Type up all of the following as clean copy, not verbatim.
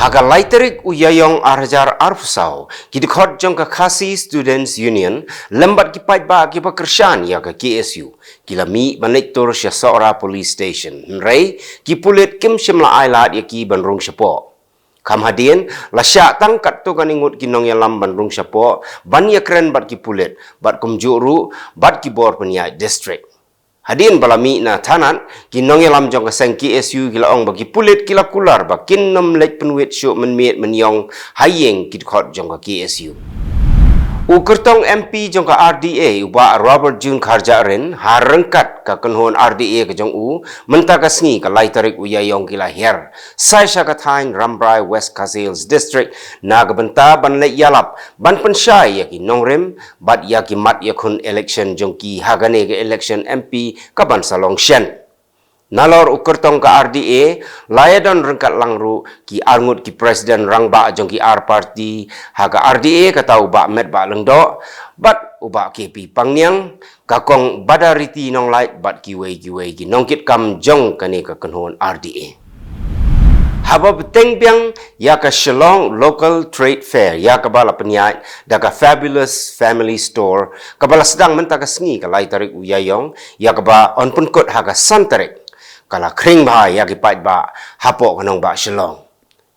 Haga laiterik uyayong arjar arfusau, kidikot jong ka Khasi Students Union, lembat kipait ba kipa kershan ya ka KSU, kilami banektor sya Saora Police Station, nrei kipulit kim shimla ailat ya ki banrung syapo. Kam hadien, lasya tangkat tu kaningut kinong yang lamban rung syapo, ban ya keren bat kipulit, bat kumjuru, bat kibor peniai district. Hadin balami na tanan kinong yalam jong kaseng KSU kila ong bagi pulit kila kular ba kinnom lek penuit syuk menmiet menyong hayeng kidkot jong ka KSU. U kertong MP jong ka RDA uba Robert June Karjarin harengkat ka kenhon RDA ke jong u menta ka sngi ka laitarik uyayong kila her sai sya ka thain Rambrai West Khasi District na gabenta ban lek yalap ban pensyai ya ki nongrem bat ya ki mat ya kun election jong ki hagane ke election MP ka ban salong shen. Nalor ukertong ka RDA, layadon rengkat langru ki arngut ki presiden rangba jong ki R party, haga RDA kata ubak met ba lengdo, bat ubak KP pangnyang, kakong badariti nong light bat kiwei ki nongkit kam jong kane ka kenhon RDA. Haba beteng biang ya ka Shillong Local Trade Fair ya ka bala penyait daga Fabulous Family Store kabala sedang menta ka sngi ka laitarik uyayong ya ka ba on penkut haga santarik kala kring ba ya ki pait ba hapo kanong ba Shillong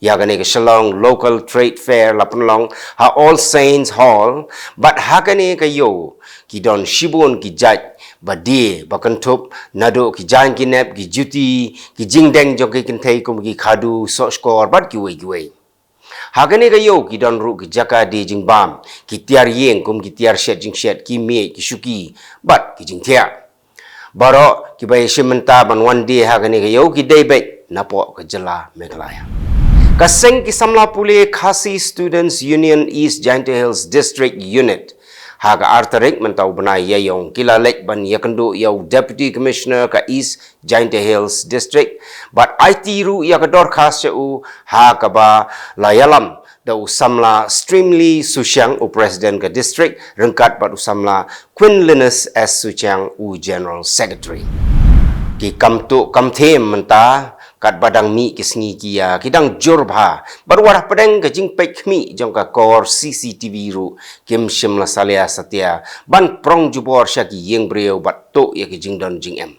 ya gane ka Shillong Local Trade Fair lapunlong ha All Saints Hall but ha gane ka yo ki don shibun ki jaj badi bakantup nado ki jan ki nep ki juti ki jingdeng jong ki kentei kum ki khadu so score bat ki wei hagane ga yo ki don ru ki jaka di jingbam ki tiar yeng kum ki tiar shet jing shet ki me ki shuki bat ki jing tia baro ki bai shimenta ban one day hagane ga yo ki dei bet napo ka jela Meghalaya kaseng ki samla pule Khasi Students Union East Giant Hills District Unit haga artarik mentau benai yayong kila lek ban yakendu yau Deputy Commissioner ka East Giant Hills District but IT ru ya ka dorkas u ha ka ba layalam da usamla Streamly Susyang u President ka District rengkat bat usamla Queen Linus S Susyang u General Secretary ki kamtu kamthem menta kat badang mi kisngi kia kidang jurba barwarah pedeng ke jing pek mi jong ka kor CCTV ru kim shimla salia satya ban prong jubor syaki yeng breu bat to ya ke jing don jing em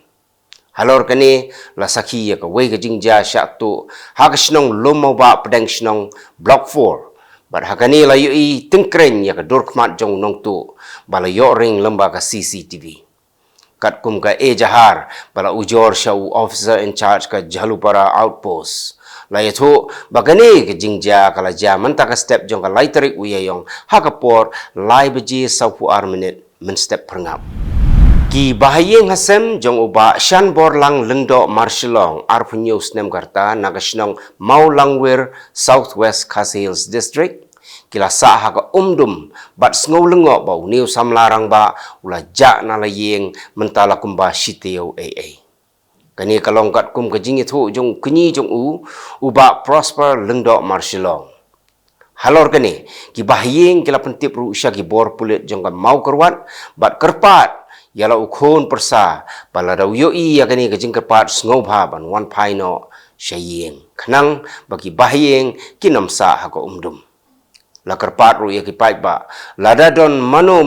halor kane la sakhi ya ka wei ke jing ja syak to ha ka snong lomo ba pedeng snong block 4 bat hakani la yu tengkreng ya ka dorkmat jong nong to bala yo ring lamba ka CCTV kat kum ka jahar bala ujor syau officer in charge ka Jalupara outpost la yatho bagane ke jingja kala jaman ta ka step jong ka laiterik uyayong hakapor lai beji saupu minute men step perngap ki bahayeng hasem jong uba shan bor lang lengdo marshilong arpunyo snem karta nagashnong maulangwir Southwest Khasi Hills District kila sa haka bat sngau lengo bau niu samlarang ba ula ja na layeng mentala kumba shiteo kani kalongkat kum kajing itu jong kunyi jong uba prosper lengdo marshilong halor kani ki bahyeng kila pentip ru usya ki bor pulit jong ka mau kerwat bat kerpat yala ukhon persa bala dau yoi ya kani kajing kerpat sngau ba ban wan paino syayeng khnang bagi bahyeng kinamsa haka la kerpat ru ya ki pait ba lada don mano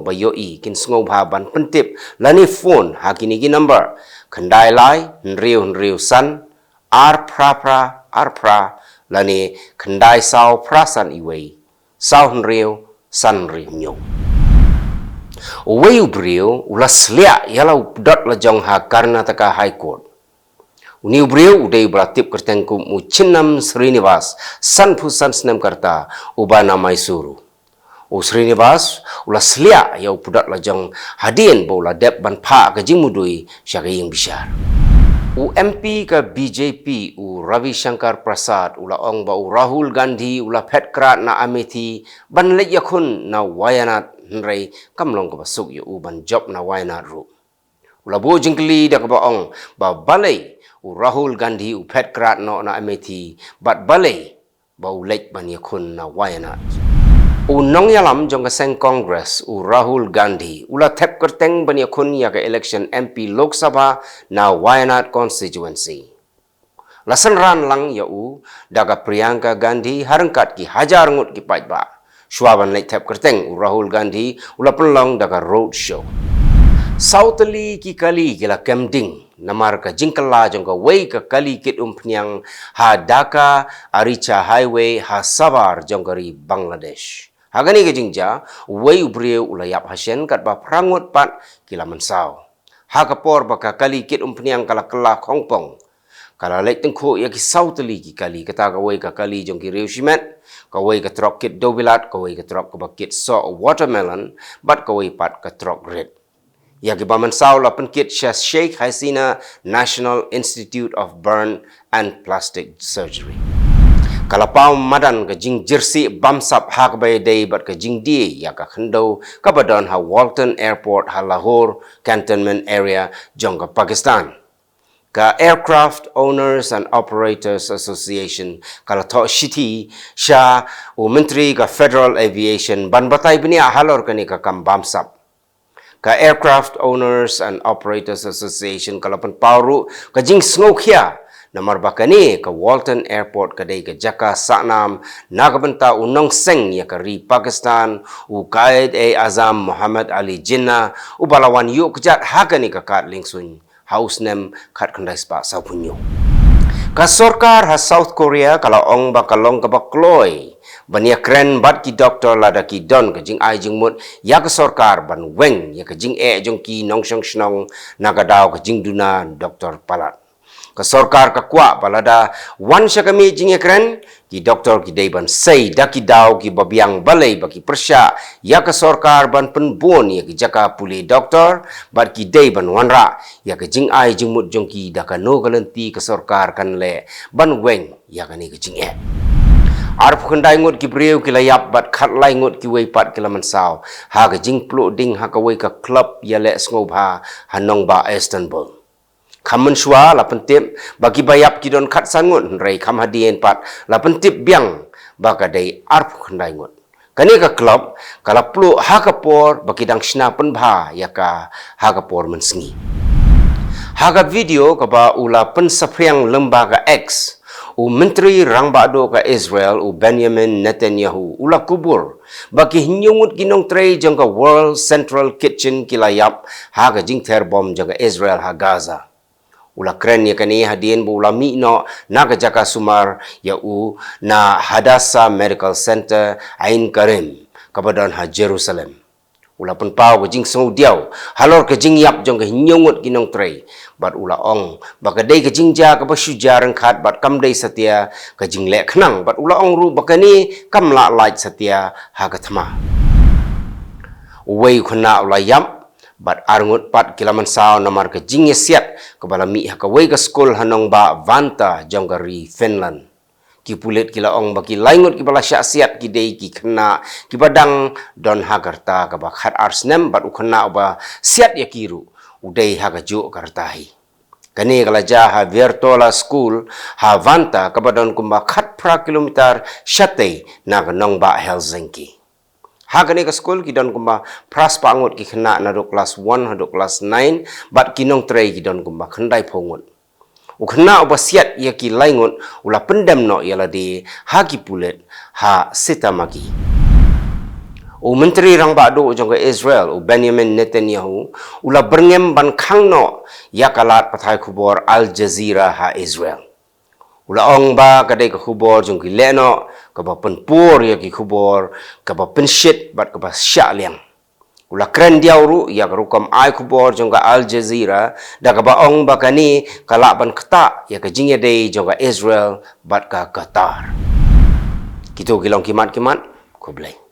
ba yoi kin sngau ban pentip lani phone hakini ki number khandai lai nriu san arpra lani khandai sau prasan iwei sau nriu san nyo wei ubrio ulaslia yala dot la jong ha Karnataka High Court Uniu beliau udai beratip kertengkum Chinnam Srinivas sanpu sansnem karta ubana Maisuru. Srinivas ulah selia yau pudat lajang hadien bola dep ban pa ke jingmudui syari yang bisyar. MP ke BJP Ravi Shankar Prasad ula ong ba Rahul Gandhi ula Petkrat na Amethi ban lek yakun na Wayanad nrei kamlong ka basuk yu ban job na Wayanad ru. Ula bo jingkli da ka ba ong ba balai Rahul Gandhi Petkrat no na Amethi bat balai bau lek ban yakun na Wayanad. Nong yalam jong kaseng Congress Rahul Gandhi ula thep kerteng ban yakun ya ka election MP Lok Sabha na Wayanad constituency. Lasan ran lang yau daga Priyanka Gandhi harangkat ki hajar ngut ki pait ba. Swaban lek tap kerteng Rahul Gandhi ula penlong daga road show. Sautali ki kali kila kemding namar ka jingkala jong ka wei ka kali kit umpnyang ha Dhaka Aricha Highway ha Savar jong kari Bangladesh. Hagani ka jingja wei ubriu ulayap hasyen kat ba prangut pat kila mensau. Ha kapor ba ka kali kit umpnyang kala kala Hongpong. Kalau lek tengku ya ki sautali ki kali kata kawai ka kali jong ki riu simet kawai ka trok kit dobilat kawai ka trok ka bakit so watermelon bat kawai pat ka trok red ya ki baman sau la penkit Sheikh Hasina National Institute of Burn and Plastic Surgery kalau pau madan ka jing jersey bamsap hak bay day bat ka jing di ya ka khendo ka badan ha Walton Airport ha Lahore Cantonment Area jong ka Pakistan ka Aircraft Owners and Operators Association kalau to shiti sha u menteri ka Federal Aviation ban batai bini halor kani ka kambamsap ka Aircraft Owners and Operators Association kalau pen pauru ka jing sngokhia namar bakani ka Walton Airport kadai ka Jaka Saknam nagabenta unong seng ya ka ri Pakistan u Qaid Azam Muhammad Ali Jinnah u balawan yu kejat hakani ka kat lingsun House nem kat kandai spa sau punyo. Ka sorkar ha South Korea kalau ong bakalong ka bakloi. Bania kren bat ki doktor lada ki don ka jing ai jing mut ya ka sorkar ban weng ya ka jing jong ki nong shong shnong nagadao ka jing duna doktor palat. Ka sorkar ka kwa balada wan sya kami jing kren ki doktor ki deiban sei daki dau ki babiang balai baki persya ya ka sorkar ban penbon ya ki jaka puli doktor bat ki deiban wanra ya ka jing ai jing mut jong ki daka no galenti ka sorkar kan le ban weng ya ka ni ka jing Arf khandai ngut ki breu ki layap bat khat lai ngut ki wei pat ki laman sau ha ka jing plo ding ha ka wei ka club ya le sngop ha hanong ba Istanbul Kamen shua la pentip bagi bayap kidon kat sangut rei kam hadien pat la pentip biang bakadai arp khandai ngut kani ka club kala plu ha kapor baki dang shna pen bha ya ka ha kapor mensengi ha ka video ka ba ula pen sapriang lembaga X u menteri rangbado ka Israel u Benjamin Netanyahu ula kubur baki hinyungut ginong trei jang ka World Central Kitchen kilayap ha ka jing terbom jang ka Israel ha Gaza Ula keren ya kani hadien bu ula mi no na ka jaka sumar ya u na Hadassah Medical Center Ain Karim kabadan ha Jerusalem. Ula pun pau ke jing sengau diau halor ke jing yap jong ke nyongut ginong trei bat ula ong bakadai ke jing ja ke basuja rengkat bat kamdai setia ke jing lek kenang bat ula ong ru bakani kam la light setia ha ka thama. Uwei khuna ula yap bat arngut pat kilaman sao namar ke jing siat ke bala mi ha ka wei ka skul hanong ba Vanta jonggari Finland ki pulit kila ong baki laingut ki bala siat ki dei ki kena ki badang don hagarta ka ba khat arsnem bat ukena ba siat ya kiru udai ha ka jo kartahi kani kala ja ha Virtola school ha Vanta ka badon kumba khat pra kilometer syate na ka nong ba Helsinki Hagani ka school kidon kumba pras pangut ki khna na do class 1 ha do class 9 bat kinong trei kidon kumba khandai phongut u khna obasiat ya ki laingut ula pendam no yala di hagi pulet ha sitamagi u menteri rang ba do jong ka Israel u Benjamin Netanyahu ula berngem ban khang no ya kalat pathai khubor Al Jazeera ha Israel Ula ong ba kadai ka khubor jong ki leno ka ba penpur ya ki khubor ka ba penshit bat ka ba sya liang ula kren diau ru ya ka rukam ai khubor jong ka Al Jazeera da ka ba ong ba kani kala ban khata ya ka jingya dei jong ka Israel bat ka Qatar kito kilong kimat ko blai